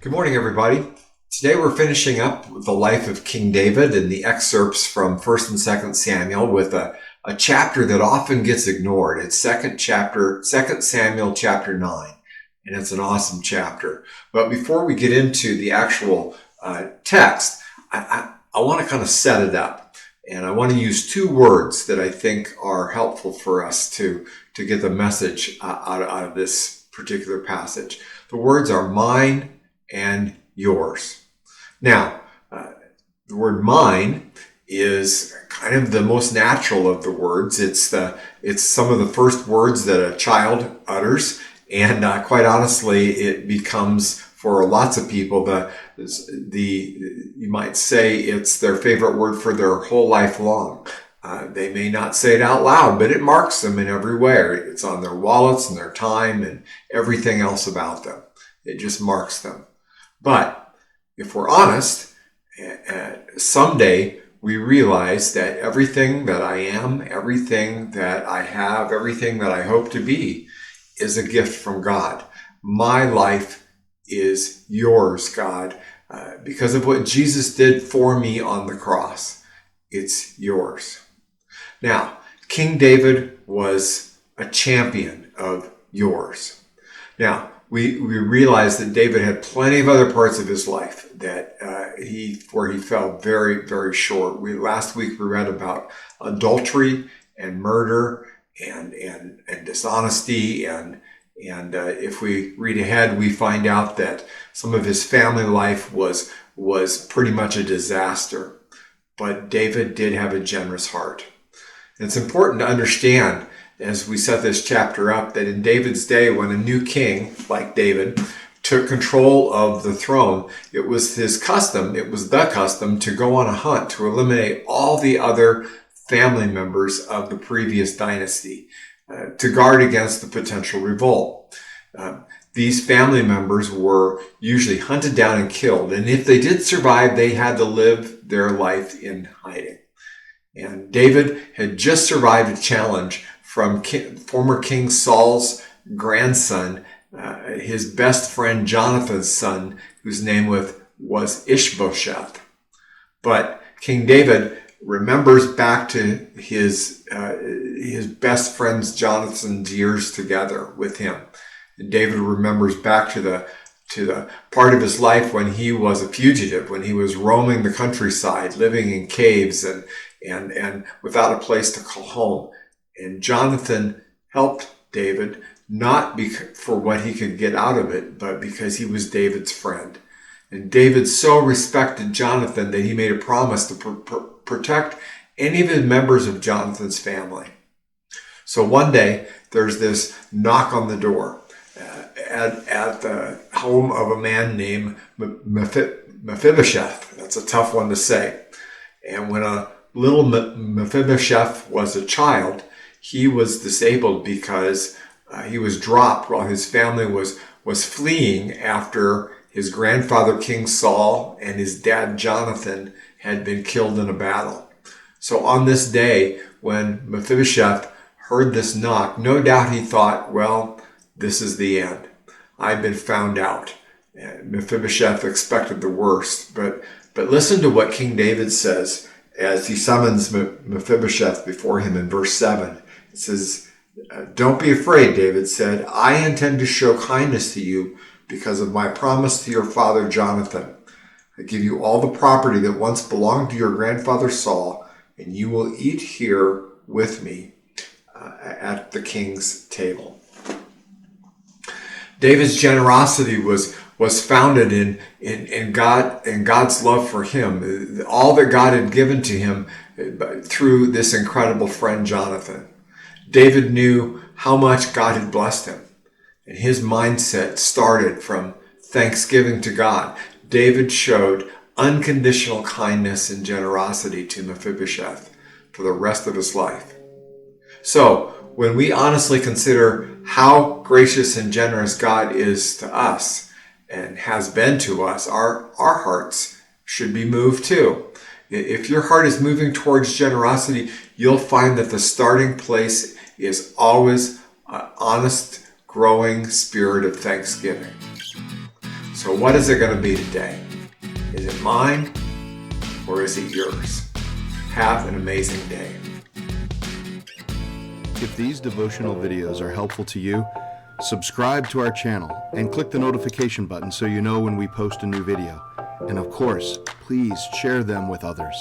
Good morning, everybody. Today we're finishing up with the life of King David and the excerpts from 1st and 2nd Samuel with a chapter that often gets ignored. It's 2 Samuel chapter 9, and it's an awesome chapter. But before we get into the actual text, I want to kind of set it up. And I want to use two words that I think are helpful for us to get the message out of this particular passage. The words are mine and yours. Now, the word mine is kind of the most natural of the words. It's some of the first words that a child utters, and quite honestly, it becomes for lots of people you might say it's their favorite word for their whole life long. They may not say it out loud, but it marks them in every way. It's on their wallets and their time and everything else about them. It just marks them. But if we're honest, someday we realize that everything that I am, everything that I have, everything that I hope to be is a gift from God. My life is yours, God, because of what Jesus did for me on the cross. It's yours. Now, King David was a champion of yours. Now, we realize that David had plenty of other parts of his life that where he fell very, very short. Last week we read about adultery and murder and dishonesty and if we read ahead, we find out that some of his family life was pretty much a disaster. But David did have a generous heart. And it's important to understand as we set this chapter up that in David's day, when a new king like David took control of the throne, it was the custom to go on a hunt to eliminate all the other family members of the previous dynasty, to guard against the potential revolt. These family members were usually hunted down and killed, and if they did survive, they had to live their life in hiding. And David had just survived a challenge from former King Saul's grandson, his best friend Jonathan's son, whose name was Ishbosheth. But King David remembers back to his best friend's Jonathan's years together with him. And David remembers back to the part of his life when he was a fugitive, when he was roaming the countryside, living in caves and without a place to call home. And Jonathan helped David, not for what he could get out of it, but because he was David's friend. And David so respected Jonathan that he made a promise to protect any of the members of Jonathan's family. So one day, there's this knock on the door at the home of a man named Mephibosheth. That's a tough one to say. And when a little Mephibosheth was a child, he was disabled because he was dropped while his family was fleeing after his grandfather King Saul and his dad Jonathan had been killed in a battle. So on this day, when Mephibosheth heard this knock, no doubt he thought, well, this is the end. I've been found out. And Mephibosheth expected the worst. But listen to what King David says as he summons Mephibosheth before him in verse 7. It says, "Don't be afraid," David said. "I intend to show kindness to you because of my promise to your father Jonathan. I give you all the property that once belonged to your grandfather Saul, and you will eat here with me at the king's table." David's generosity was founded in God's love for him, all that God had given to him through this incredible friend Jonathan. David knew how much God had blessed him, and his mindset started from thanksgiving to God. David showed unconditional kindness and generosity to Mephibosheth for the rest of his life. So, when we honestly consider how gracious and generous God is to us and has been to us, our hearts should be moved too. If your heart is moving towards generosity, you'll find that the starting place is always an honest, growing spirit of thanksgiving. So what is it going to be today? Is it mine or is it yours? Have an amazing day. If these devotional videos are helpful to you, subscribe to our channel and click the notification button so you know when we post a new video. And of course, please share them with others.